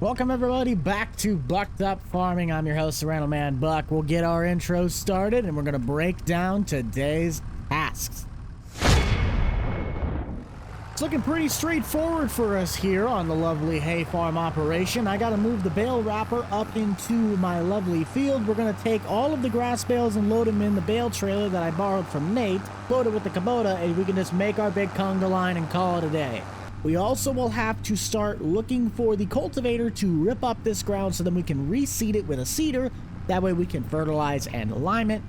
Welcome everybody back to Bucked Up Farming. I'm your host, Randall Man Buck. We'll get our intro started and we're gonna break down today's tasks. It's looking pretty straightforward for us here on the lovely hay farm operation. I gotta move the bale wrapper up into my lovely field. We're gonna take all of the grass bales and load them in the bale trailer that I borrowed from Nate, load it with the Kubota, and we can just make our big conga line and call it a day. We also will have to start looking for the cultivator to rip up this ground so then we can reseed it with a seeder. That way we can fertilize and lime it.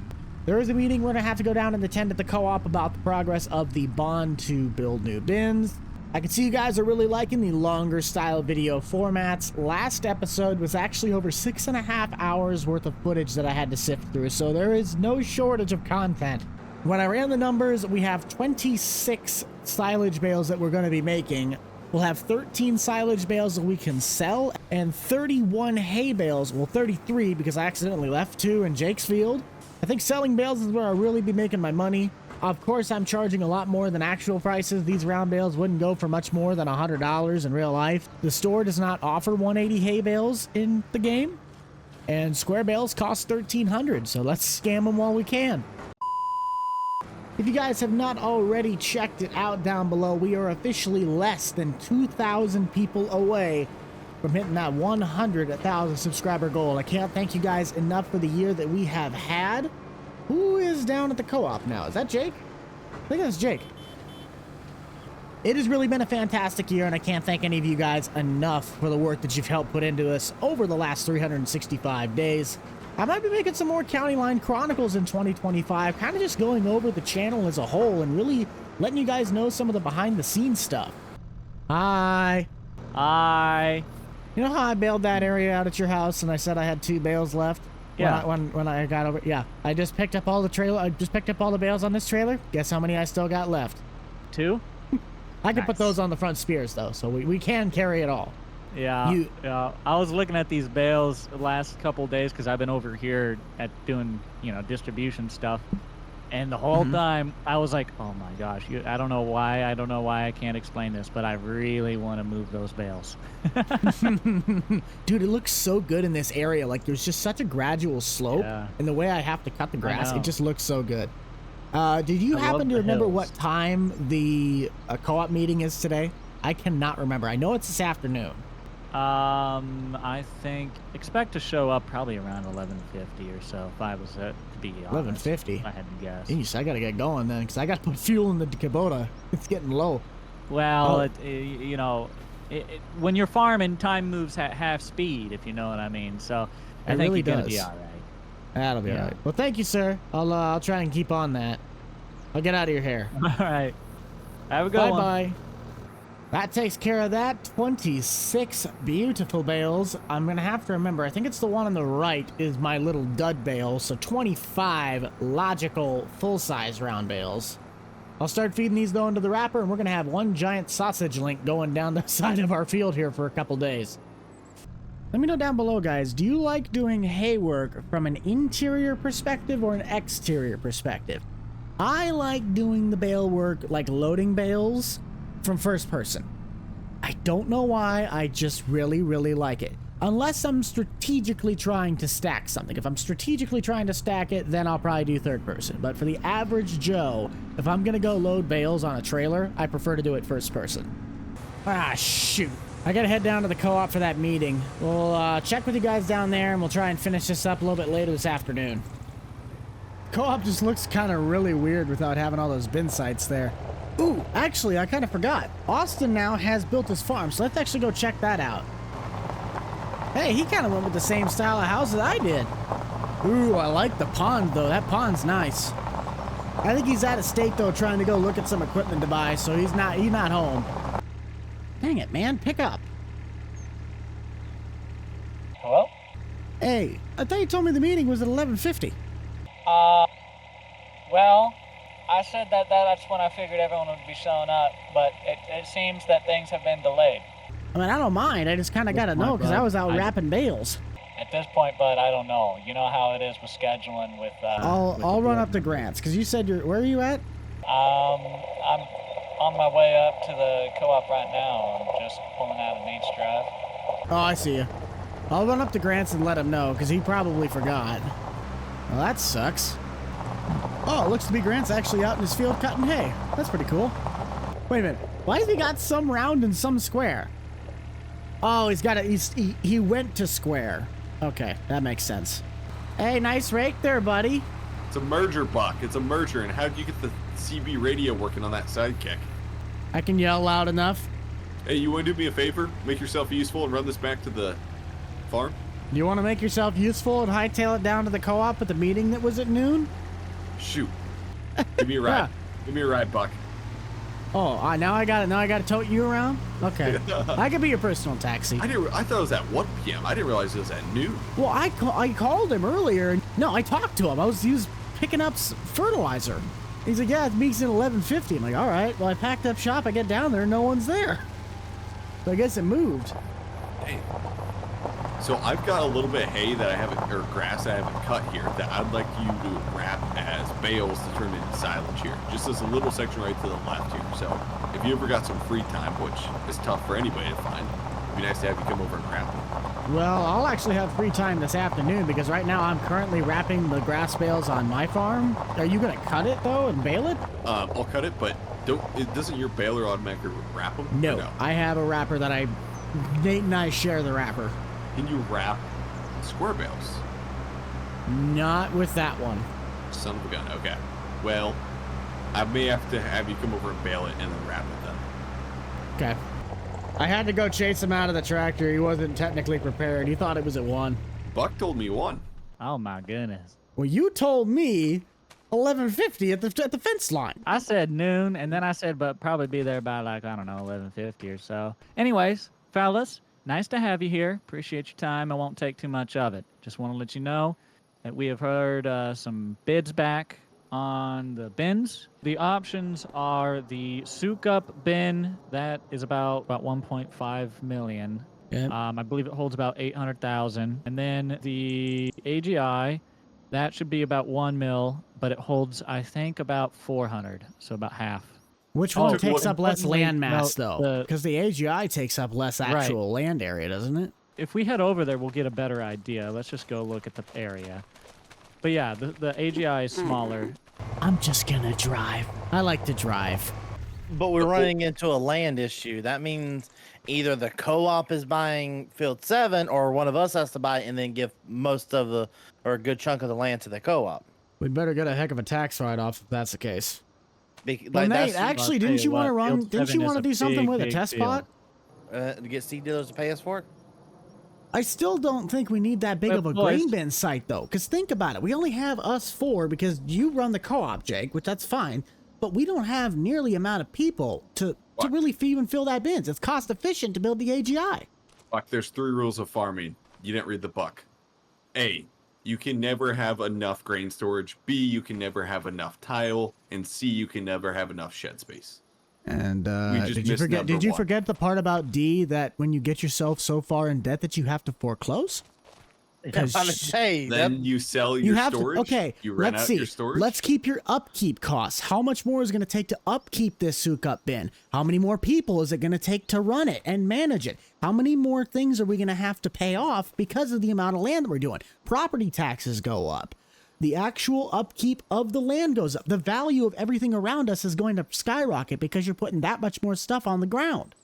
There is a meeting we're going to have to go down and attend at the co-op about the progress of the bond to build new bins. I can see you guys are really liking the longer style video formats. Last episode was actually over 6.5 hours worth of footage that I had to sift through, so there is no shortage of content. When I ran the numbers, we have 26 silage bales that we're going to be making. We'll have 13 silage bales that we can sell and 31 hay bales. Well, 33 because I accidentally left 2 in Jake's field. I think selling bales is where I'll really be making my money. Of course, I'm charging a lot more than actual prices. These round bales wouldn't go for much more than $100 in real life. The store does not offer 180 hay bales in the game, and square bales cost $1,300, so let's scam them while we can. If you guys have not already checked it out down below, we are officially less than 2,000 people away from hitting that 100,000 subscriber goal. I can't thank you guys enough for the year that we have had. Who is down at the co-op now? Is that Jake? I think that's Jake. It has really been a fantastic year, and I can't thank any of you guys enough for the work that you've helped put into us over the last 365 days. I might be making some more County Line Chronicles in 2025, kind of just going over the channel as a whole and really letting you guys know some of the behind-the-scenes stuff. Hi. Hi. You know how I bailed that area out at your house and I said I had 2 bales left? Yeah. When I got over, yeah. I just picked up all the bales on this trailer. Guess how many I still got left? 2? I can put those on the front spears though, so we can carry it all. Yeah. I was looking at these bales the last couple days because I've been over here at doing, distribution stuff. And the whole time I was like, oh my gosh, I don't know why I can't explain this, but I really want to move those bales. Dude, it looks so good in this area. Like there's just such a gradual slope, and the way I have to cut the grass, it just looks so good. Did you happen to remember what time the co-op meeting is today? I cannot remember. I know it's this afternoon. I think expect to show up probably around 11:50 or so. If I was to be honest, 11:50. I had to guess. Jeez, I gotta get going then, because I gotta put fuel in the Kubota. It's getting low. Well, when you're farming, time moves at half speed, if you know what I mean. So I think you're gonna be all right. That'll be all right. Well, thank you, sir. I'll try and keep on that. I'll get out of your hair. All right. Have a good one. Bye-bye. That takes care of that. 26 beautiful bales. I'm going to have to remember, I think it's the one on the right is my little dud bale. So 25 logical full-size round bales. I'll start feeding these though into the wrapper, and we're going to have one giant sausage link going down the side of our field here for a couple days. Let me know down below, guys. Do you like doing hay work from an interior perspective or an exterior perspective? I like doing the bale work, like loading bales, from first person. I don't know why, I just really like it. Unless I'm strategically trying to stack something. If I'm strategically trying to stack it, then I'll probably do third person. But for the average Joe, if I'm gonna go load bales on a trailer, I prefer to do it first person. Ah, shoot. I gotta head down to the co-op for that meeting. We'll check with you guys down there and we'll try and finish this up a little bit later this afternoon. Co-op just looks kind of really weird without having all those bin sites there. Ooh, actually, I kind of forgot. Austin now has built his farm, so let's actually go check that out. Hey, he kind of went with the same style of house that I did. Ooh, I like the pond, though. That pond's nice. I think he's out of state, though, trying to go look at some equipment to buy, so he's not home. Dang it, man. Pick up. Hello? Hey, I thought you told me the meeting was at 11:50. Well, I said that's when I figured everyone would be showing up, but it seems that things have been delayed. I mean, I don't mind. I just kind of got to know because I was out wrapping bales. At this point, bud, I don't know. You know how it is with scheduling with... I'll run up to Grant's because you said where are you at? I'm on my way up to the co-op right now. I'm just pulling out of Nate's drive. Oh, I see you. I'll run up to Grants and let him know, because he probably forgot. Well, that sucks. Oh, it looks to be Grant's actually out in his field cutting hay. That's pretty cool. Wait a minute. Why has he got some round and some square? Oh, he's got he went to square. Okay, that makes sense. Hey, nice rake there, buddy. It's a merger, Buck. It's a merger. And how do you get the CB radio working on that sidekick? I can yell loud enough. Hey, you want to do me a favor? Make yourself useful and run this back to the farm? You want to make yourself useful and hightail it down to the co-op at the meeting that was at noon? Shoot. Give me a ride. Yeah. Give me a ride, Buck. Oh, now I got it. Now I got to tote you around? Okay. I could be your personal taxi. I thought it was at 1 p.m. I didn't realize it was at noon. Well, I called him earlier. And no, I talked to him. He was picking up fertilizer. He's like, yeah, it meets at 11:50. I'm like, all right. Well, I packed up shop. I get down there. No one's there. So I guess it moved. Hey. So I've got a little bit of hay that I haven't, or grass I haven't cut here that I'd like you to wrap as bales to turn into silage here. Just as a little section right to the left here. So if you ever got some free time, which is tough for anybody to find, it'd be nice to have you come over and wrap them. Well, I'll actually have free time this afternoon because right now I'm currently wrapping the grass bales on my farm. Are you going to cut it though and bale it? I'll cut it, but doesn't your baler automatically wrap them? No, I have a wrapper that Nate and I share the wrapper. Can you wrap square bales? Not with that one. Son of a gun. Okay. Well, I may have to have you come over and bale it and then wrap it then. Okay. I had to go chase him out of the tractor. He wasn't technically prepared. He thought it was at 1. Buck told me 1. Oh my goodness. Well, you told me 11:50 at the fence line. I said noon, and then I said, but probably be there by like, I don't know, 11:50 or so. Anyways, fellas, nice to have you here. Appreciate your time. I won't take too much of it. Just want to let you know that we have heard some bids back on the bins. The options are the Souk Up bin. That is about 1.5 million. Yep. I believe it holds about 800,000. And then the AGI, that should be about 1 mil, but it holds, I think, about 400. So about half. Which one takes up less importantly, land mass, no, though? Because the AGI takes up less actual Right. land area, doesn't it? If we head over there, we'll get a better idea. Let's just go look at the area. But yeah, the AGI is smaller. I'm just gonna drive. I like to drive. But we're running into a land issue. That means either the co-op is buying Field 7 or one of us has to buy it and then give most of the, or a good chunk of the land to the co-op. We'd better get a heck of a tax write-off if that's the case. Like, Well, Nate, that's, actually, I'll didn't tell you you want to what, run? Field Didn't you 7 want to is do a something big, with a big test field. spot? to get seed dealers to pay us for it? I still don't think we need that big But of a boys- grain bin site, though. Because think about it. We only have us 4 because you run the co-op, Jake, which that's fine. But we don't have nearly amount of people to really feed and fill that bins. It's cost efficient to build the AGI. Buck, there's 3 rules of farming. You didn't read the book. A, you can never have enough grain storage. B, you can never have enough tile. And C, you can never have enough shed space. And just did you missed forget? number Did you 1. forget the part about D that when you get yourself so far in debt that you have to foreclose? Because Hey, Then you sell your you have storage. to. Okay, You rent let's out see. your storage. Let's keep your upkeep costs. How much more is it going to take to upkeep this Souk Up bin? How many more people is it going to take to run it and manage it? How many more things are we going to have to pay off because of the amount of land that we're doing? Property taxes go up. The actual upkeep of the land goes up. The value of everything around us is going to skyrocket because you're putting that much more stuff on the ground.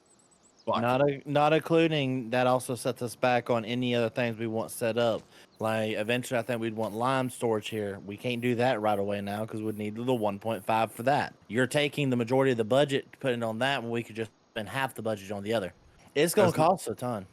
Buck, not including that also sets us back on any other things we want set up. Like eventually, I think we'd want lime storage here. We can't do that right away now because we'd need the 1.5 for that. You're taking the majority of the budget, putting it on that, when we could just spend half the budget on the other. It's going to cost a ton.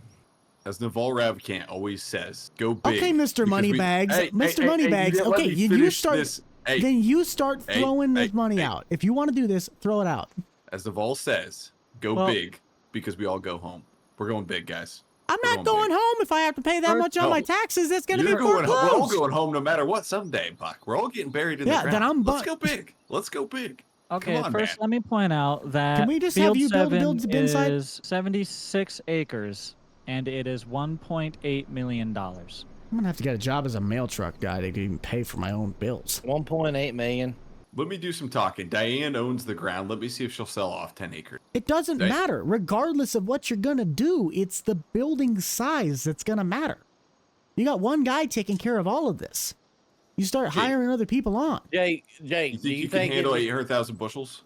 as Naval Ravikant always says, go big. Okay, Mr. because Moneybags. Hey, Mr. hey, Moneybags. you didn't let Okay, me you finish start. this. Hey, Then you start hey, throwing this hey, money hey. out. If you want to do this, throw it out. as Naval says, go Well- big because we all go home. We're going big, guys. I'm We're not going big. home if I have to pay that First- much on my No. taxes. That's going to be You're going home. We're all foreclosed. going home no matter what someday, Buck. We're all getting buried in Yeah, the then ground. I'm Let's bu- go big. Let's go big. Okay, Come on, first man. let me point out that Can we just Field have you build 7 the bin site? is 76 acres, and it is $1.8 million. I'm going to have to get a job as a mail truck guy to even pay for my own bills. 1.8 million. Let me do some talking. Diane owns the ground. Let me see if she'll sell off 10 acres. It doesn't matter. Regardless of what you're going to do, it's the building size that's going to matter. You got one guy taking care of all of this. You start hiring other people on. Jake, You think you can handle 800,000 bushels?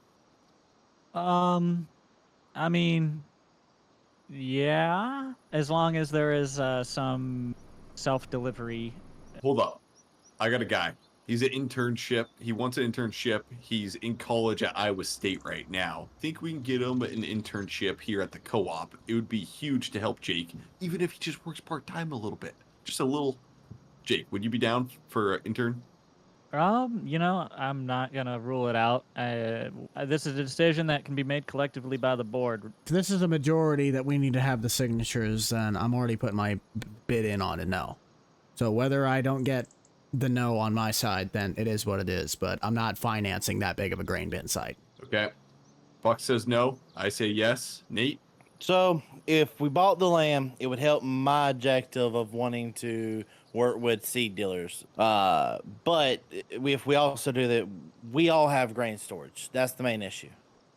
I mean, yeah, as long as there is some self-delivery. Hold up. I got a guy. He's an internship. He wants an internship. He's in college at Iowa State right now. Think we can get him an internship here at the co-op. It would be huge to help Jake, even if he just works part-time a little bit. Just a little. Jake, would you be down for an intern? You know, I'm not gonna rule it out. This is a decision that can be made collectively by the board. If this is a majority that we need to have the signatures, then I'm already putting my bid in on a no. So whether I don't get the no on my side, then it is what it is. But I'm not financing that big of a grain bin site. Okay. Buck says no. I say yes. Nate? So if we bought the land, it would help my objective of wanting to work with seed dealers. But if we also do that, we all have grain storage. That's the main issue.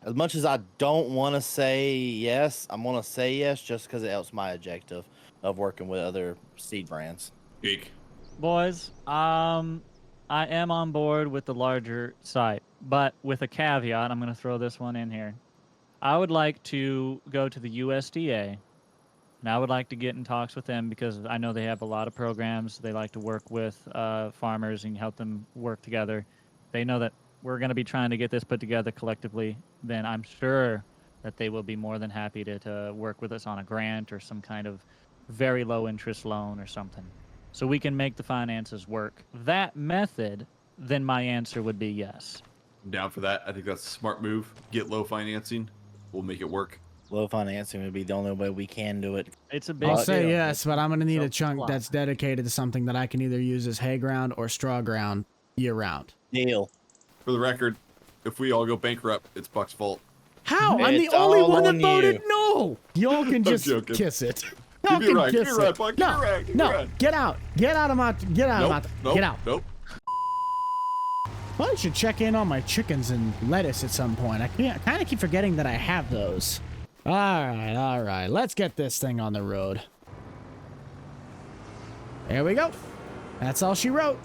As much as I don't want to say yes, I'm going to say yes just because it helps my objective of working with other seed brands. Jake? Boys, I am on board with the larger site, but with a caveat. I'm going to throw this one in here. I would like to go to the USDA, and I would like to get in talks with them because I know they have a lot of programs. They like to work with farmers and help them work together. They know that we're going to be trying to get this put together collectively. Then I'm sure that they will be more than happy to work with us on a grant or some kind of very low interest loan or something, so we can make the finances work. That method, then my answer would be yes. I'm down for that. I think that's a smart move. Get low financing. We'll make it work. Low financing would be the only way we can do it. It's a big I'll say deal. yes, but I'm going to need a chunk Self-supply. that's dedicated to something that I can either use as hay ground or straw ground year round. Deal. For the record, if we all go bankrupt, it's Buck's fault. How? I'm the It's only all one that on voted you. no. Y'all can just joking. kiss it. Give Y'all me can a ride. Give kiss me a ride, it. Buck. Give me a ride. Give me a No, ride. get out. Get out of my. Get out Nope. of my. Nope. Get out. Nope. Well, I should check in on my chickens and lettuce at some point. I kind of keep forgetting that I have those. All right. Let's get this thing on the road. There we go. That's all she wrote.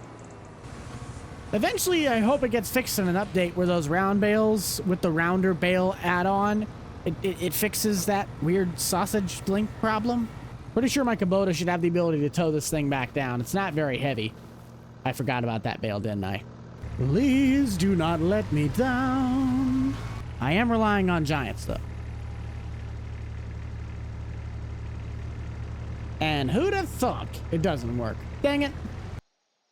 Eventually, I hope it gets fixed in an update where those round bales with the rounder bale add-on, it fixes that weird sausage link problem. Pretty sure my Kubota should have the ability to tow this thing back down. It's not very heavy. I forgot about that bale, didn't I? Please do not let me down. I am relying on giants, though. And who'd have thought it doesn't work? Dang it.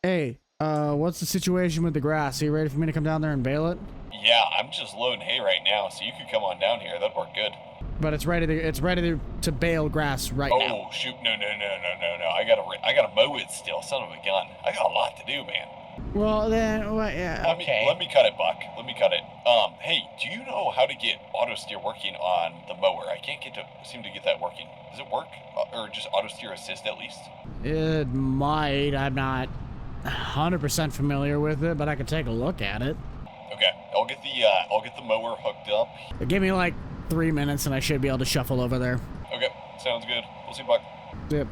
Hey, what's the situation with the grass? Are you ready for me to come down there and bale it? Yeah, I'm just loading hay right now, so you could come on down here. That'd work good. But it's ready to bale grass right now. Oh shoot! No! I gotta mow it still. Son of a gun! I got a lot to do, man. Well, then, well, yeah. Let me cut it, Buck. Let me cut it. Hey, do you know how to get auto steer working on the mower? I can't seem to get that working. Does it work, or just auto steer assist at least? It might. I'm not 100% familiar with it, but I could take a look at it. Okay, I'll get the mower hooked up. Give me like 3 minutes and I should be able to shuffle over there. Okay, sounds good. We'll see, Buck. Yep.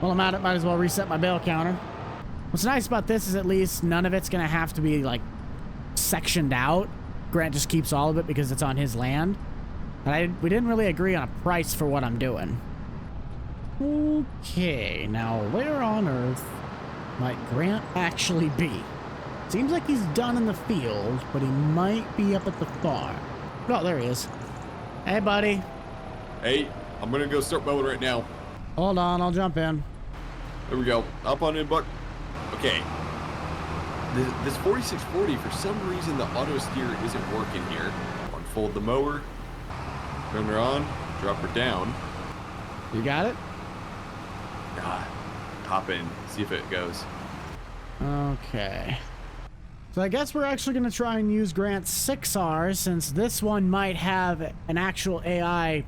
Well, I'm at it. Might as well reset my bale counter. What's nice about this is at least none of it's going to have to be, like, sectioned out. Grant just keeps all of it because it's on his land. And we didn't really agree on a price for what I'm doing. Okay, now where on earth might Grant actually be? Seems like he's done in the field, but he might be up at the farm. Oh, there he is. Hey, buddy. Hey, I'm gonna go start mowing right now. Hold on, I'll jump in. There we go. Hop on in, Buck. Okay. This 4640, for some reason, the auto steer isn't working here. Unfold the mower. Turn her on. Drop her down. You got it? Hop in. See if it goes. Okay. So I guess we're actually going to try and use Grant's 6R since this one might have an actual AI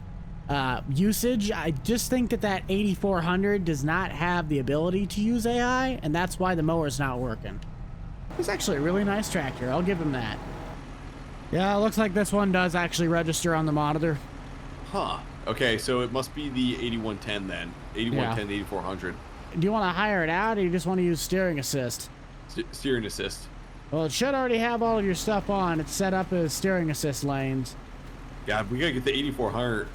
usage. I just think that 8400 does not have the ability to use AI, and that's why the mower's not working. It's actually a really nice tractor. I'll give him that. Yeah, it looks like this one does actually register on the monitor. Huh. Okay, so it must be the 8110 then. 8110 to 8400. Do you want to hire it out, or you just want to use steering assist? Steering assist. Well, it should already have all of your stuff on. It's set up as steering assist lanes. Yeah, we gotta get the 8400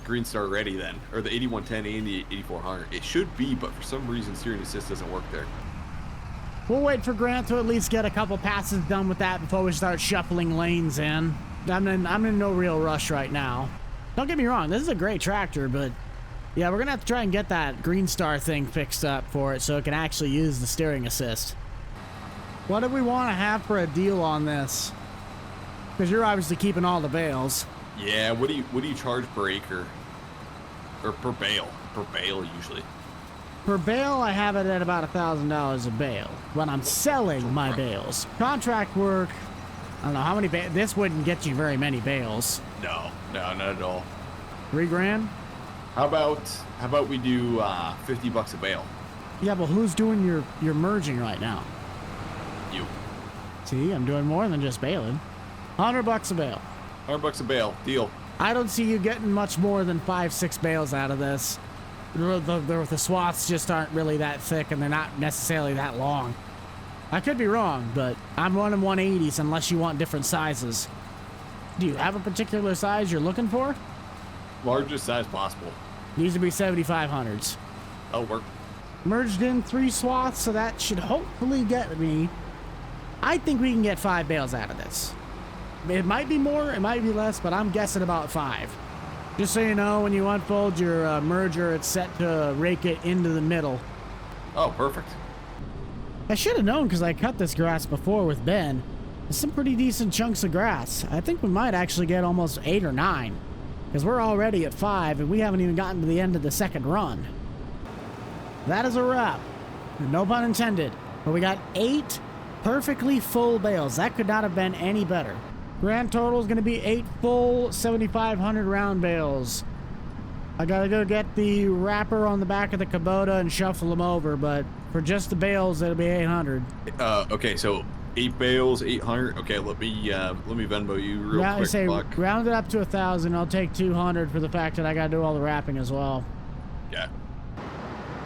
Green Star ready then, or the 8110 and the 8400. It should be, but for some reason steering assist doesn't work there. We'll wait for Grant to at least get a couple passes done with that before we start shuffling lanes in. I'm in no real rush right now. Don't get me wrong, this is a great tractor, but yeah, we're gonna have to try and get that Green Star thing fixed up for it so it can actually use the steering assist. What do we want to have for a deal on this? Because you're obviously keeping all the bales. Yeah, what do you charge per acre? Or per bale? Per bale usually. Per bale, I have it at about $1,000 a bale when I'm selling my bales. Contract work, I don't know how many this wouldn't get you very many bales. No, not at all. $3,000? How about we do $50 a bale? Yeah, but who's doing your merging right now? You. See, I'm doing more than just baling. $100 a bale. $100 a bale, deal. I don't see you getting much more than 5-6 bales out of this. The swaths just aren't really that thick, and they're not necessarily that long. I could be wrong, but I'm running 180s unless you want different sizes. Do you have a particular size you're looking for? Largest size possible. Needs to be 7500s. That'll work. Merged in 3 swaths, so that should hopefully get me. I think we can get 5 bales out of this. It might be more, it might be less, but I'm guessing about 5. Just so you know, when you unfold your merger, it's set to rake it into the middle. Oh, perfect. I should have known because I cut this grass before with Ben. There's some pretty decent chunks of grass. I think we might actually get almost 8 or 9. Because we're already at 5 and we haven't even gotten to the end of the second run. That is a wrap. No pun intended. But we got 8 perfectly full bales. That could not have been any better. Grand total is going to be 8 full 7,500 round bales. I gotta go get the wrapper on the back of the Kubota and shuffle them over, but for just the bales, it'll be 800. Okay, so 8 bales, 800. Okay, let me Venmo you real quick. I say Buck. round it up to 1,000. I'll take 200 for the fact that I gotta do all the wrapping as well. Yeah.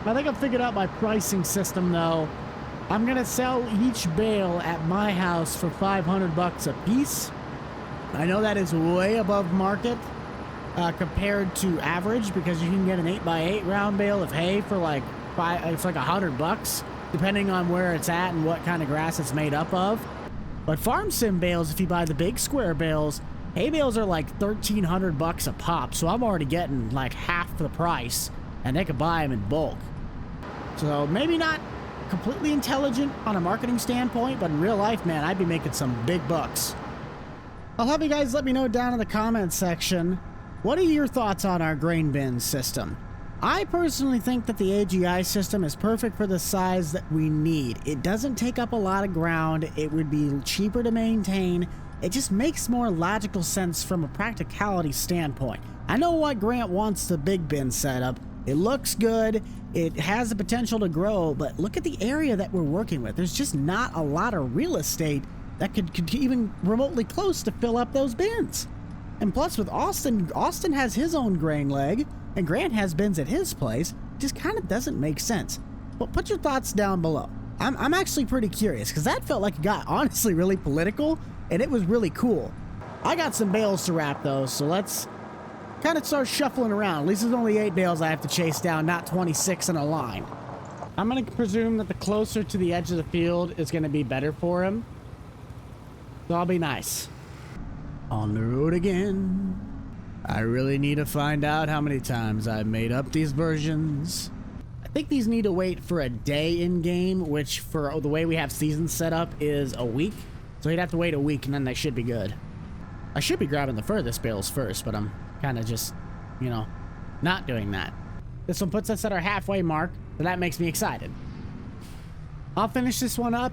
I think I've figured out my pricing system though. I'm gonna sell each bale at my house for $500 a piece. I know that is way above market compared to average because you can get an 8x8 round bale of hay for like it's like $100 depending on where it's at and what kind of grass it's made up of. But farm sim bales, if you buy the big square bales, hay bales are like $1,300 a pop, so I'm already getting like half the price, and they could buy them in bulk. So maybe not completely intelligent on a marketing standpoint, but in real life, man, I'd be making some big bucks. I'll have you guys let me know down in the comments section, what are your thoughts on our grain bin system? I personally think that the AGI system is perfect for the size that we need. It doesn't take up a lot of ground, it would be cheaper to maintain, it just makes more logical sense from a practicality standpoint. I know why Grant wants the big bin setup. It looks good, it has the potential to grow, but look at the area that we're working with. There's just not a lot of real estate that could even remotely close to fill up those bins. And plus with Austin has his own grain leg, and Grant has bins at his place. It just kind of doesn't make sense. But put your thoughts down below. I'm actually pretty curious, because that felt like it got honestly really political, and it was really cool. I got some bales to wrap though, so let's kind of start shuffling around. At least there's only 8 bales I have to chase down, not 26 in a line. I'm going to presume that the closer to the edge of the field is going to be better for him. So I'll be nice. On the road again. I really need to find out how many times I've made up these versions. I think these need to wait for a day in game, which for the way we have seasons set up is a week. So he'd have to wait a week and then they should be good. I should be grabbing the furthest bales first, but I'm kind of just, you know, not doing that. This one puts us at our halfway mark, so that makes me excited. I'll finish this one up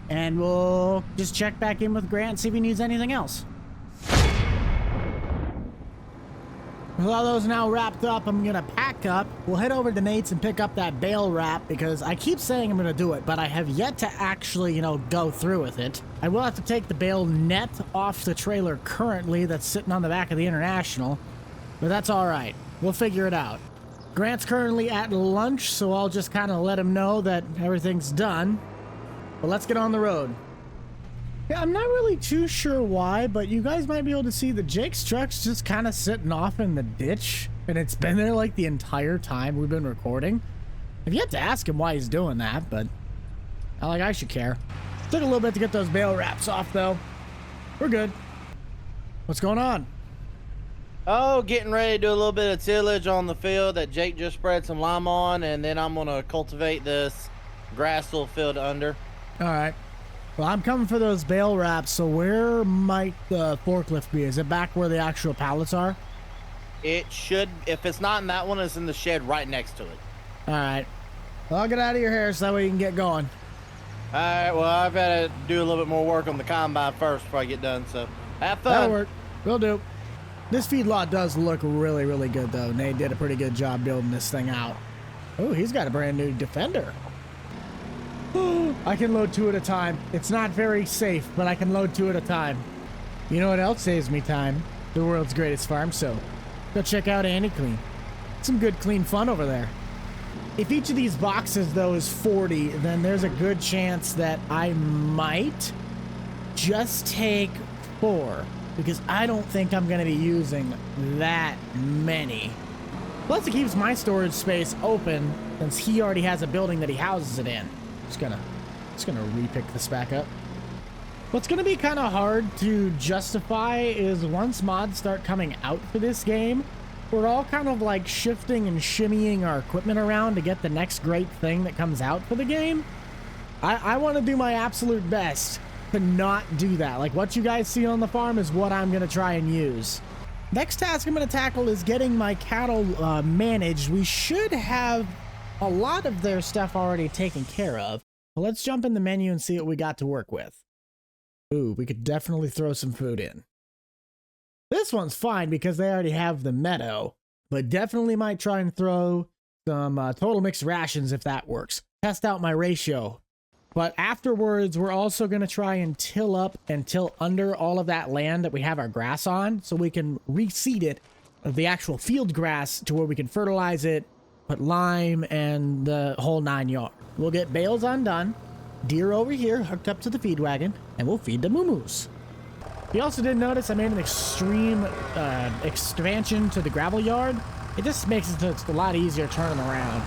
and we'll just check back in with Grant and see if he needs anything else. With all those now wrapped up, I'm gonna pack up. We'll head over to Nate's and pick up that bale wrap because I keep saying I'm gonna do it, but I have yet to actually, go through with it. I will have to take the bale net off the trailer currently that's sitting on the back of the International, but that's all right. We'll figure it out. Grant's currently at lunch, so I'll just kind of let him know that everything's done. But let's get on the road. Yeah, I'm not really too sure why, but you guys might be able to see that Jake's truck's just kind of sitting off in the ditch, and it's been there like the entire time we've been recording. I've yet to ask him why he's doing that, but I should care. Took a little bit to get those bale wraps off, though. We're good. What's going on? Oh, getting ready to do a little bit of tillage on the field that Jake just spread some lime on, and then I'm gonna cultivate this grass little field under. All right. Well, I'm coming for those bale wraps, so where might the forklift be? Is it back where the actual pallets are? It should, if it's not in that one, it's in the shed right next to it. All right. Well, I'll get out of your hair so that way you can get going. All right, well, I've got to do a little bit more work on the combine first before I get done, so have fun. That'll work. Will do. This feedlot does look really, really good, though. Nate did a pretty good job building this thing out. Oh, he's got a brand new Defender. I can load 2 at a time. It's not very safe, but I can load 2 at a time. You know what else saves me time? The world's greatest farm soap. Go check out Annie Clean. Some good clean fun over there. If each of these boxes, though, is 40, then there's a good chance that I might just take 4, because I don't think I'm going to be using that many. Plus, it keeps my storage space open since he already has a building that he houses it in. Just gonna repick this back up. What's gonna be kind of hard to justify is once mods start coming out for this game, we're all kind of like shifting and shimmying our equipment around to get the next great thing that comes out for the game. I want to do my absolute best to not do that. Like what you guys see on the farm is what I'm gonna try and use. Next task I'm gonna tackle is getting my cattle managed. We should have a lot of their stuff already taken care of. Well, let's jump in the menu and see what we got to work with. Ooh, we could definitely throw some food in. This one's fine because they already have the meadow, but definitely might try and throw some total mixed rations if that works. Test out my ratio. But afterwards, we're also going to try and till up and till under all of that land that we have our grass on so we can reseed it of the actual field grass to where we can fertilize it, put lime, and the whole 9 yards. We'll get bales undone, deer over here hooked up to the feed wagon, and we'll feed the moo-moos. You also did notice I made an extreme expansion to the gravel yard. It just makes it so it's a lot easier to turn them around.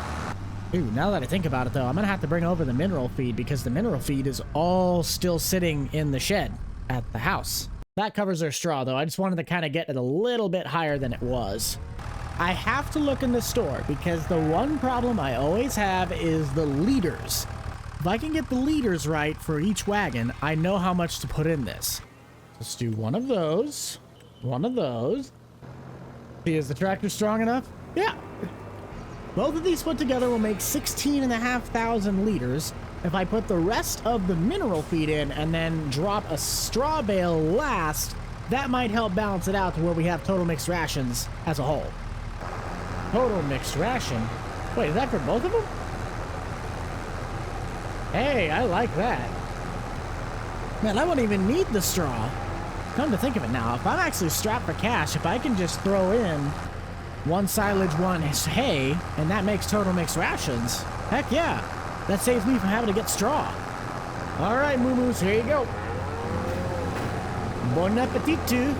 Ooh, now that I think about it though, I'm gonna have to bring over the mineral feed because the mineral feed is all still sitting in the shed at the house. That covers our straw though. I just wanted to kind of get it a little bit higher than it was. I have to look in the store because the one problem I always have is the leaders. If I can get the leaders right for each wagon, I know how much to put in this. Let's do one of those. One of those. See, is the tractor strong enough? Yeah. Both of these put together will make 16,500 liters. If I put the rest of the mineral feed in and then drop a straw bale last, that might help balance it out to where we have total mixed rations as a whole. Total mixed ration? Wait, is that for both of them? Hey, I like that. Man, I wouldn't even need the straw. Come to think of it now, if I'm actually strapped for cash, if I can just throw in one silage, one hay, and that makes total mixed rations, heck yeah. That saves me from having to get straw. All right, moo-moos, here you go. Bon appetit, too.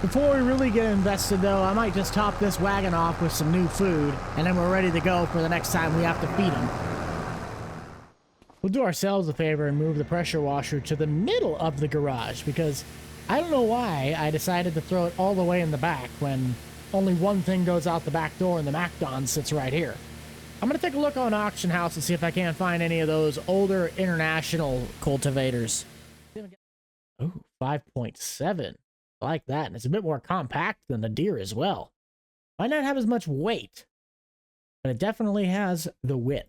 Before we really get invested, though, I might just top this wagon off with some new food, and then we're ready to go for the next time we have to feed them. We'll do ourselves a favor and move the pressure washer to the middle of the garage, because I don't know why I decided to throw it all the way in the back when only one thing goes out the back door and the MacDon sits right here. I'm going to take a look on Auction House and see if I can't find any of those older international cultivators. Oh, 5.7. I like that. And it's a bit more compact than the deer as well. Might not have as much weight, but it definitely has the width.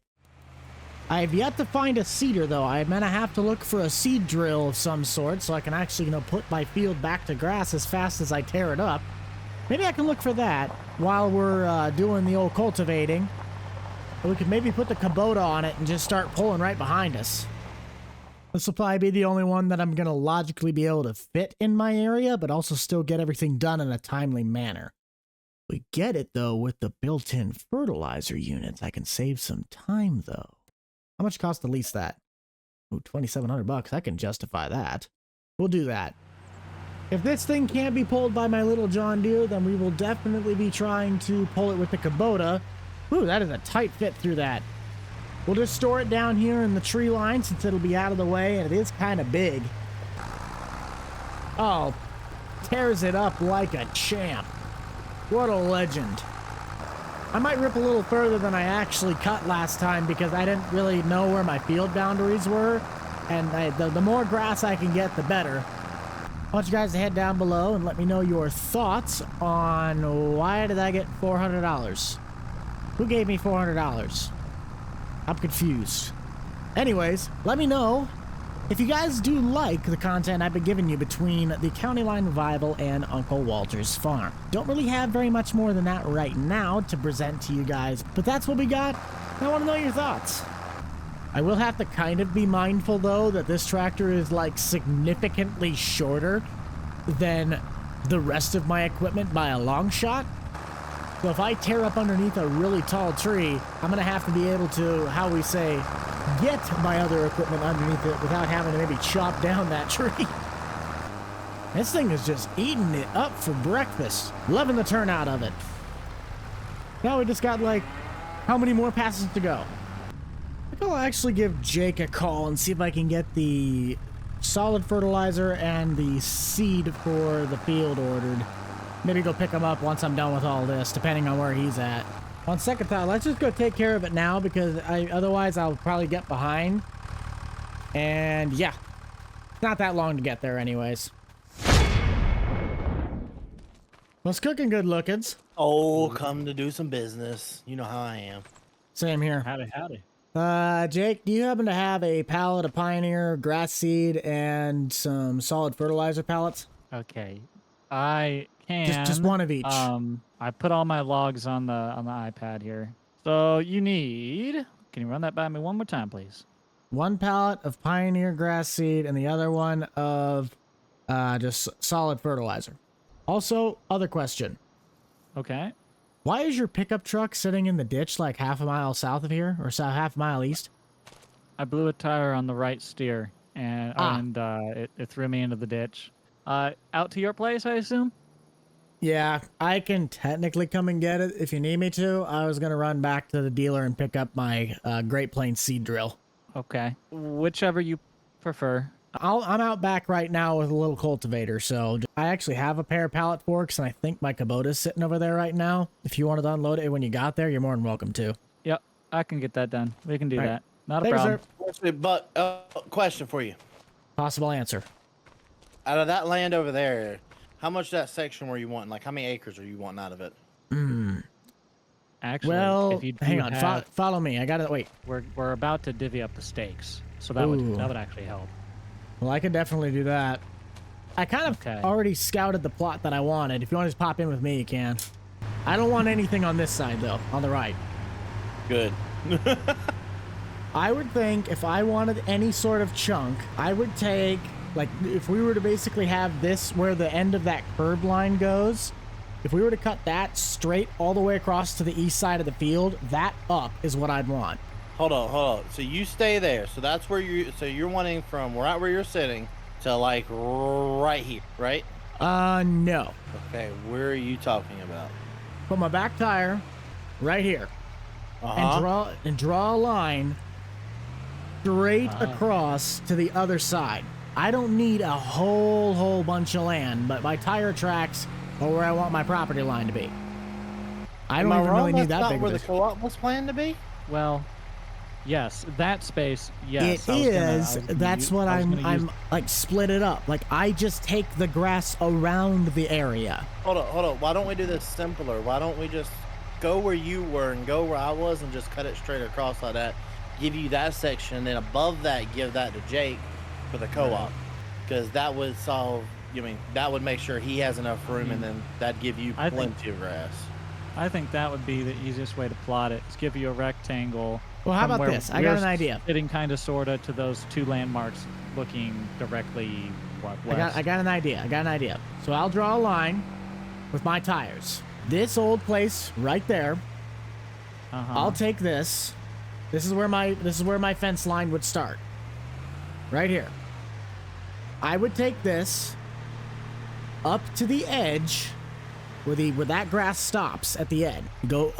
I have yet to find a seeder, though. I'm going to have to look for a seed drill of some sort so I can actually, put my field back to grass as fast as I tear it up. Maybe I can look for that while we're doing the old cultivating. We could maybe put the Kubota on it and just start pulling right behind us. This will probably be the only one that I'm going to logically be able to fit in my area, but also still get everything done in a timely manner. We get it, though, with the built-in fertilizer units. I can save some time, though. How much cost to lease that? Ooh, $2,700. I can justify that. We'll do that. If this thing can't be pulled by my little John Deere, then we will definitely be trying to pull it with the Kubota. Ooh, that is a tight fit through that. We'll just store it down here in the tree line since it'll be out of the way, and it is kind of big. Oh, tears it up like a champ. What a legend. I might rip a little further than I actually cut last time because I didn't really know where my field boundaries were, and the more grass I can get, the better. I want you guys to head down below and let me know your thoughts on why did I get $400? Who gave me $400? I'm confused. Anyways, let me know if you guys do like the content I've been giving you between the County Line Revival and Uncle Walter's Farm. Don't really have very much more than that right now to present to you guys, but that's what we got. I want to know your thoughts. I will have to kind of be mindful, though, that this tractor is, like, significantly shorter than the rest of my equipment by a long shot. So if I tear up underneath a really tall tree, I'm going to have to be able to, how we say, get my other equipment underneath it without having to maybe chop down that tree. This thing is just eating it up for breakfast. Loving the turnout of it. Now we just got, like, how many more passes to go? I think I'll actually give Jake a call and see if I can get the solid fertilizer and the seed for the field ordered. Maybe go pick him up once I'm done with all this, depending on where he's at. On second thought, let's just go take care of it now because otherwise I'll probably get behind. And yeah, it's not that long to get there anyways. Well, it's cooking good lookings. Oh, come to do some business. You know how I am. Same here. Howdy. Jake, do you happen to have a pallet of Pioneer grass seed and some solid fertilizer pallets? Okay. I can. Just one of each. I put all my logs on the iPad here. So you need. Can you run that by me one more time, please? One pallet of Pioneer grass seed and the other one of just solid fertilizer. Also, other question. Okay. Why is your pickup truck sitting in the ditch like half a mile south of here, or half a mile east? I blew a tire on the right steer, and it threw me into the ditch. Out to your place, I assume? Yeah, I can technically come and get it if you need me to. I was going to run back to the dealer and pick up my Great Plains seed drill. Okay. Whichever you prefer. I'm out back right now with a little cultivator, so I actually have a pair of pallet forks, and I think my Kubota's sitting over there right now. If you wanted to unload it when you got there, you're more than welcome to. Yep, I can get that done. We can do All right. that. Not a Thanks, problem. sir. But question for you. Possible answer. Out of that land over there, how much of that section were you wanting? Like, how many acres are you wanting out of it? Actually, Well, if you do hang on. have- Follow me. I got to wait. We're about to divvy up the stakes, so that Ooh. would actually help. Well, I could definitely do that. I kind of already scouted the plot that I wanted. If you want to just pop in with me, you can. I don't want anything on this side, though, on the right. Good. I would think if I wanted any sort of chunk, I would take, like, if we were to basically have this where the end of that curb line goes, if we were to cut that straight all the way across to the east side of the field, that up is what I'd want. Hold on. So you stay there. So that's where you're wanting from right where you're sitting to like right here, right? No. Okay, where are you talking about? Put my back tire right here. And draw a line straight across to the other side. I don't need a whole bunch of land, but my tire tracks are where I want my property line to be. I don't even really need that big. That's not where the co-op was planned to be? Well, yes, that space, yes. It is. That's what I'm like, split it up. Like, I just take the grass around the area. Hold on. Why don't we do this simpler? Why don't we just go where you were and go where I was and just cut it straight across like that? Give you that section, and then above that, give that to Jake for the co-op. Because that would solve that would make sure he has enough room, and then that'd give you plenty of grass. I think that would be the easiest way to plot it. Is give you a rectangle. Well, how from about where this? I got an idea. Sitting kind of sorta to those two landmarks, looking directly west. I got an idea. So I'll draw a line with my tires. This old place right there. I'll take this. This is where my fence line would start. Right here. I would take this up to the edge where that grass stops at the end. You go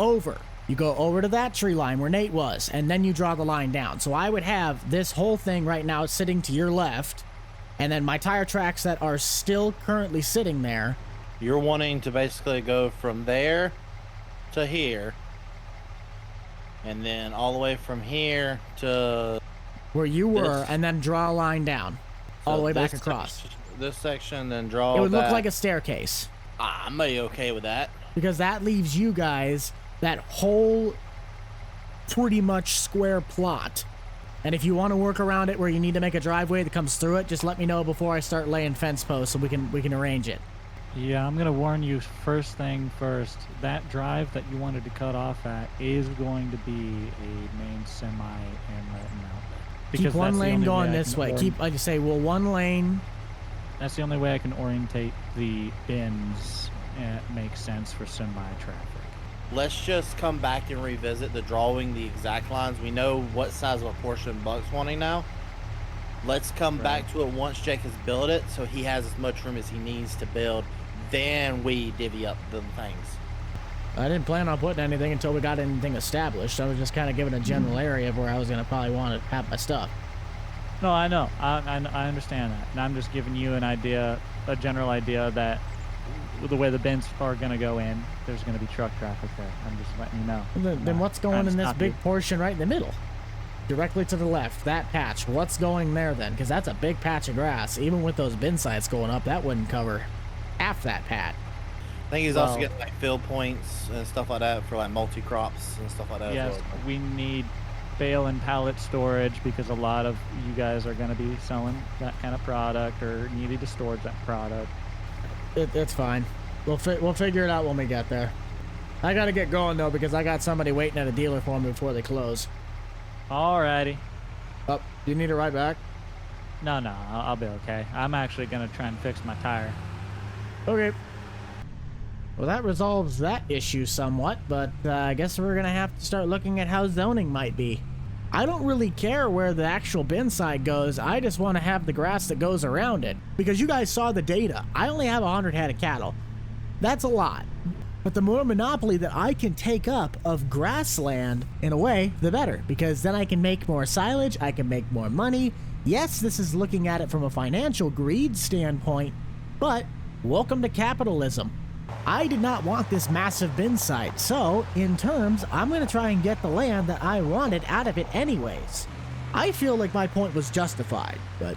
over to that tree line where Nate was, and then you draw the line down. So I would have this whole thing right now sitting to your left, and then my tire tracks that are still currently sitting there. You're wanting to basically go from there to here, and then all the way from here to where you were, and then draw a line down all the way back this across. This section, then draw It would look that. like a staircase. I'm okay with that. Because that leaves you guys that whole pretty much square plot. And if you want to work around it where you need to make a driveway that comes through it, just let me know before I start laying fence posts so we can arrange it. Yeah, I'm gonna warn you first thing first. That drive that you wanted to cut off at is going to be a main semi inlet and outlet. Keep one lane going this way. Like you say, one lane. That's the only way I can orientate the bins and it makes sense for semi-traffic. Let's just come back and revisit the drawing, the exact lines. We know what size of a portion Buck's wanting now. Let's come back to it once Jake has built it, so he has as much room as he needs to build. Then we divvy up the things. I didn't plan on putting anything until we got anything established. I was just kind of giving a general area of where I was going to probably want to have my stuff. No, I know. I understand that. And I'm just giving you an idea, a general idea that the way the bins are going to go in, there's going to be truck traffic there. I'm just letting you know. Then what's going in this big portion right in the middle? Directly to the left, that patch. What's going there then? Because that's a big patch of grass. Even with those bin sites going up, that wouldn't cover half that pat. I think he's also getting like fill points and stuff like that for like multi-crops and stuff like that. Yes, as well. we need bale and pallet storage because a lot of you guys are going to be selling that kind of product or needing to store that product. It's fine. We'll figure it out when we get there. I got to get going though because I got somebody waiting at a dealer for me before they close. Alrighty. Oh, do you need a ride back? No, I'll be okay. I'm actually going to try and fix my tire. Okay. Well, that resolves that issue somewhat, but I guess we're going to have to start looking at how zoning might be. I don't really care where the actual bin side goes. I just want to have the grass that goes around it. Because you guys saw the data. I only have 100 head of cattle. That's a lot. But the more monopoly that I can take up of grassland, in a way, the better. Because then I can make more silage, I can make more money. Yes, this is looking at it from a financial greed standpoint, but welcome to capitalism. I did not want this massive bin site, so, in terms, I'm going to try and get the land that I wanted out of it anyways. I feel like my point was justified, but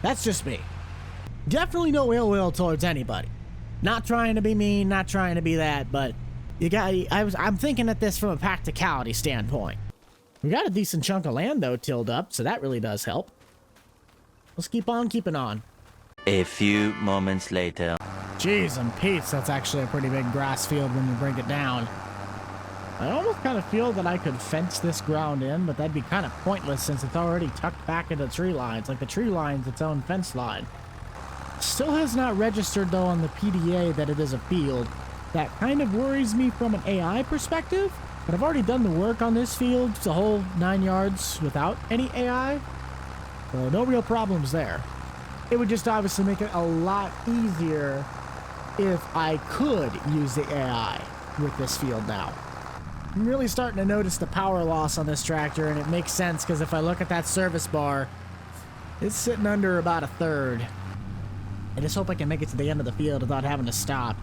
that's just me. Definitely no ill will towards anybody. Not trying to be mean, not trying to be that, but I'm thinking at this from a practicality standpoint. We got a decent chunk of land, though, tilled up, so that really does help. Let's keep on keeping on. A few moments later. Jeez and Pete's, that's actually a pretty big grass field when you break it down. I almost kind of feel that I could fence this ground in, but that'd be kind of pointless since it's already tucked back into tree lines. Like the tree line's its own fence line. Still has not registered though on the PDA that it is a field. That kind of worries me from an AI perspective, but I've already done the work on this field, the whole 9 yards without any AI. So no real problems there. It would just obviously make it a lot easier if I could use the AI with this field now. I'm really starting to notice the power loss on this tractor, and it makes sense because if I look at that service bar, it's sitting under about 1/3. I just hope I can make it to the end of the field without having to stop.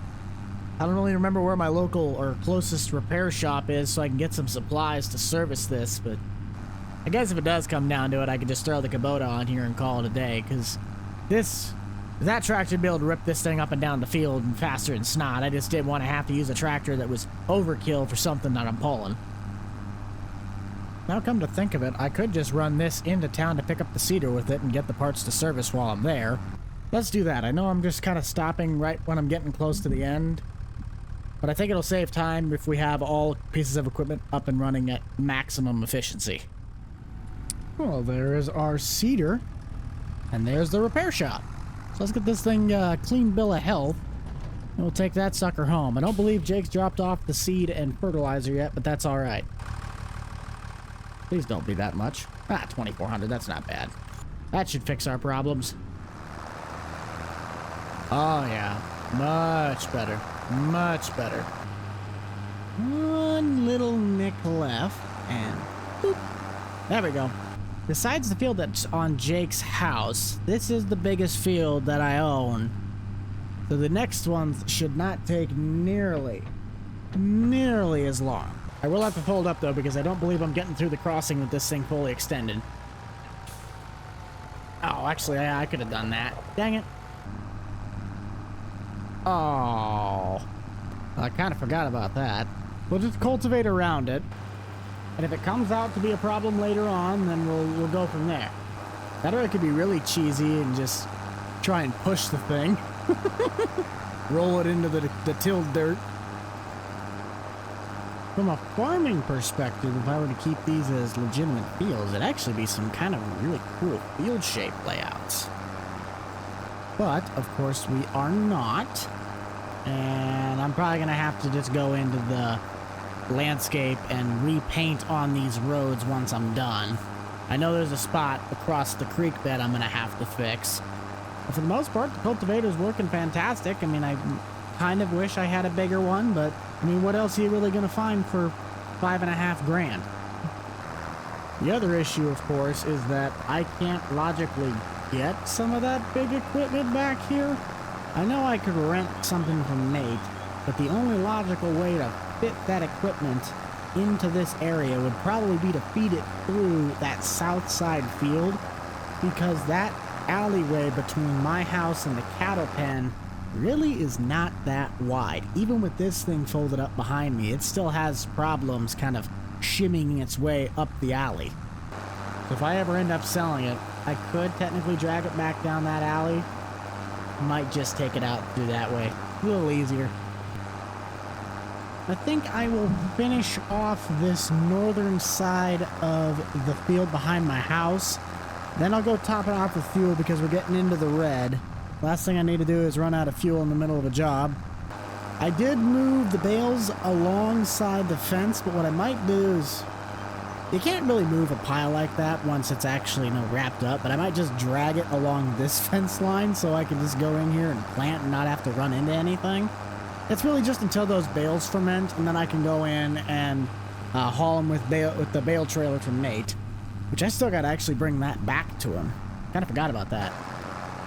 I don't really remember where my local or closest repair shop is so I can get some supplies to service this, but I guess if it does come down to it, I could just throw the Kubota on here and call it a day, because that tractor would be able to rip this thing up and down the field and faster than snot. I just didn't want to have to use a tractor that was overkill for something that I'm pulling. Now come to think of it, I could just run this into town to pick up the cedar with it and get the parts to service while I'm there. Let's do that. I know I'm just kind of stopping right when I'm getting close to the end, but I think it'll save time if we have all pieces of equipment up and running at maximum efficiency. Well, there is our seeder, and there's the repair shop. So let's get this thing clean bill of health, and we'll take that sucker home. I don't believe Jake's dropped off the seed and fertilizer yet, but that's all right. Please don't be that much. 2,400, that's not bad. That should fix our problems. Oh, yeah. Much better. Much better. One little nick left, and boop. There we go. Besides the field that's on Jake's house, this is the biggest field that I own. So the next ones should not take nearly as long. I will have to hold up, though, because I don't believe I'm getting through the crossing with this thing fully extended. Oh, actually, I could have done that. Dang it. Oh. I kind of forgot about that. We'll just cultivate around it. And if it comes out to be a problem later on, then we'll go from there. That or it could be really cheesy and just try and push the thing. Roll it into the tilled dirt. From a farming perspective, if I were to keep these as legitimate fields, it'd actually be some kind of really cool field shape layouts. But, of course, we are not. And I'm probably going to have to just go into the landscape and repaint on these roads once I'm done. I know there's a spot across the creek bed I'm going to have to fix. But for the most part, the cultivator's working fantastic. I mean, I kind of wish I had a bigger one, but I mean, what else are you really going to find for $5.5 grand? The other issue, of course, is that I can't logically get some of that big equipment back here. I know I could rent something from Nate, but the only logical way to fit that equipment into this area would probably be to feed it through that south side field, because that alleyway between my house and the cattle pen really is not that wide. Even with this thing folded up behind me, it still has problems kind of shimmying its way up the alley. So if I ever end up selling it, I could technically drag it back down that alley. Might just take it out through that way. A little easier. I think I will finish off this northern side of the field behind my house. Then I'll go top it off with fuel because we're getting into the red. Last thing I need to do is run out of fuel in the middle of a job. I did move the bales alongside the fence, but what I might do is... You can't really move a pile like that once it's actually, wrapped up, but I might just drag it along this fence line so I can just go in here and plant and not have to run into anything. It's really just until those bales ferment, and then I can go in and haul them with the bale trailer from Nate, which I still got to actually bring that back to him. Kind of forgot about that.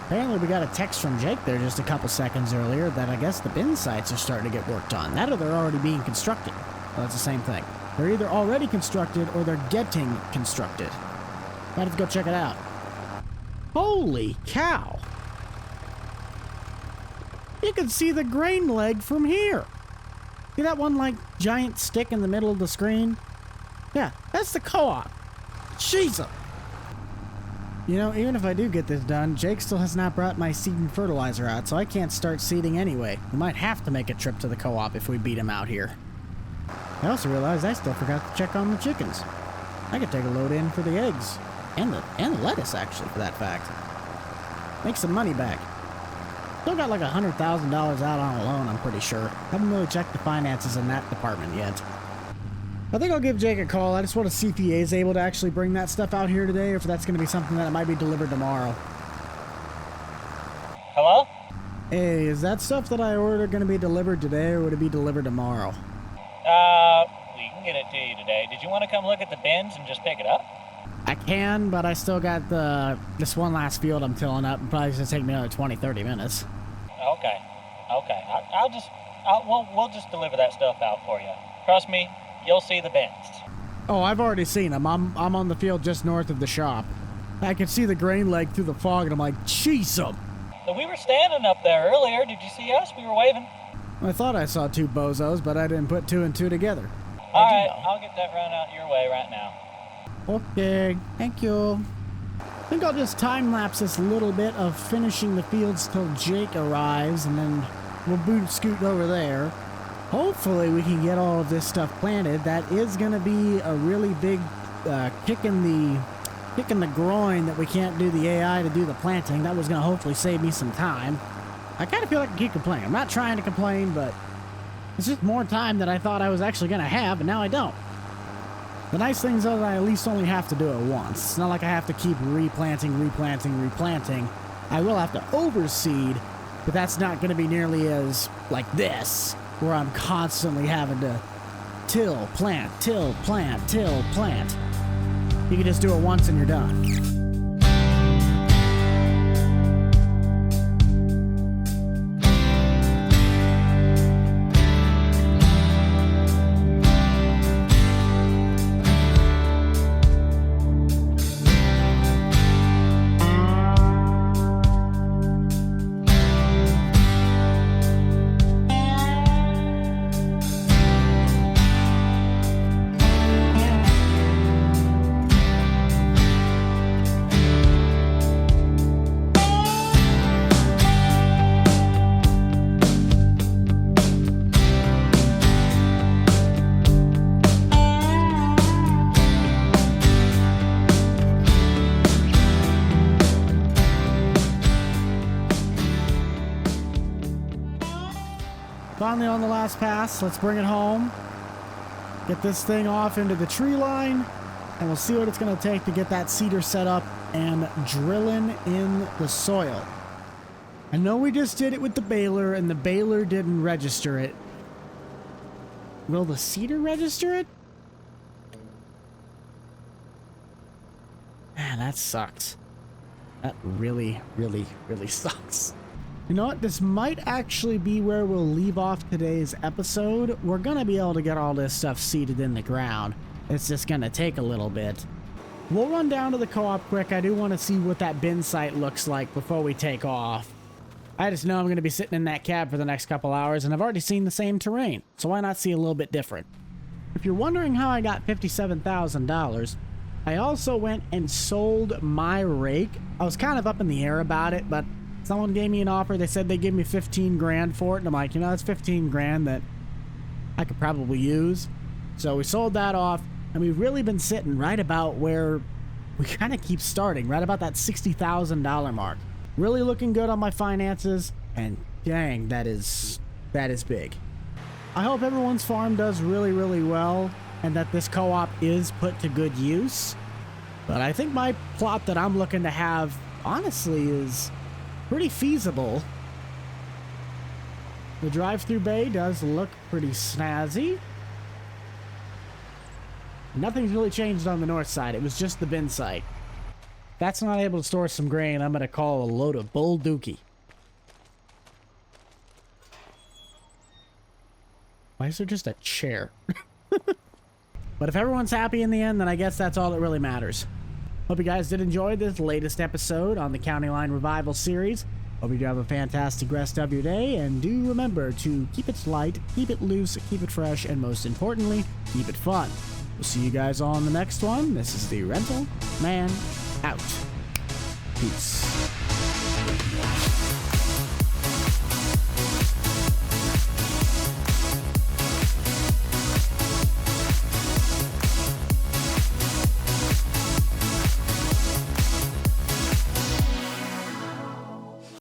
Apparently we got a text from Jake there just a couple seconds earlier that I guess the bin sites are starting to get worked on. That or they're already being constructed. Well, that's the same thing. They're either already constructed or they're getting constructed. Might have to go check it out. Holy cow! You can see the grain leg from here. See that one, giant stick in the middle of the screen? Yeah, that's the co-op. Jesus! Even if I do get this done, Jake still has not brought my seed and fertilizer out, so I can't start seeding anyway. We might have to make a trip to the co-op if we beat him out here. I also realized I still forgot to check on the chickens. I could take a load in for the eggs. And the lettuce, actually, for that fact. Make some money back. Still got like $100,000 out on a loan, I'm pretty sure. Haven't really checked the finances in that department yet. I think I'll give Jake a call. I just want to see if he is able to actually bring that stuff out here today, or if that's going to be something that might be delivered tomorrow. Hello? Hey, is that stuff that I ordered going to be delivered today, or would it be delivered tomorrow? We can get it to you today. Did you want to come look at the bins and just pick it up? I can, but I still got this one last field I'm tilling up. It's probably going to take me another 20-30 minutes. Okay. We'll just deliver that stuff out for you. Trust me, you'll see the bins. Oh, I've already seen them. I'm on the field just north of the shop. I can see the grain leg through the fog, and I'm like, jeez. So we were standing up there earlier. Did you see us? We were waving. I thought I saw two bozos, but I didn't put two and two together. All right, I'll get that run out your way right now. Okay, thank you. I think I'll just time-lapse this little bit of finishing the fields till Jake arrives, and then we'll scoot over there. Hopefully we can get all of this stuff planted. That is going to be a really big kick in the groin that we can't do the AI to do the planting. That was going to hopefully save me some time. I kind of feel like I keep complaining. I'm not trying to complain, but it's just more time than I thought I was actually going to have, and now I don't. The nice thing is that I at least only have to do it once. It's not like I have to keep replanting. I will have to overseed, but that's not going to be nearly as like this, where I'm constantly having to till, plant. You can just do it once and you're done. Finally on the last pass, let's bring it home. Get this thing off into the tree line, and we'll see what it's going to take to get that seeder set up and drilling in the soil. I know we just did it with the baler, and the baler didn't register it. Will the seeder register it? Man, that sucks. That really, really, really sucks. You know what? This might actually be where we'll leave off today's episode. We're going to be able to get all this stuff seeded in the ground. It's just going to take a little bit. We'll run down to the co-op quick. I do want to see what that bin site looks like before we take off. I just know I'm going to be sitting in that cab for the next couple hours, and I've already seen the same terrain, so why not see a little bit different? If you're wondering how I got $57,000, I also went and sold my rake. I was kind of up in the air about it, but someone gave me an offer. They said they'd give me 15 grand for it. And I'm like, you know, that's 15 grand that I could probably use. So we sold that off. And we've really been sitting right about where we kind of keep starting, right about that $60,000 mark. Really looking good on my finances. And dang, that is big. I hope everyone's farm does really, really well. And that this co-op is put to good use. But I think my plot that I'm looking to have, honestly, is pretty feasible. The drive-through bay does look pretty snazzy. Nothing's really changed on the north side. It was just the bin site. If that's not able to store some grain, I'm going to call a load of bull dookie. Why is there just a chair? But if everyone's happy in the end, then I guess that's all that really matters. Hope you guys did enjoy this latest episode on the County Line Revival series. Hope you do have a fantastic rest of your day, and do remember to keep it light, keep it loose, keep it fresh, and most importantly, keep it fun. We'll see you guys all on the next one. This is the Rental Man out. Peace.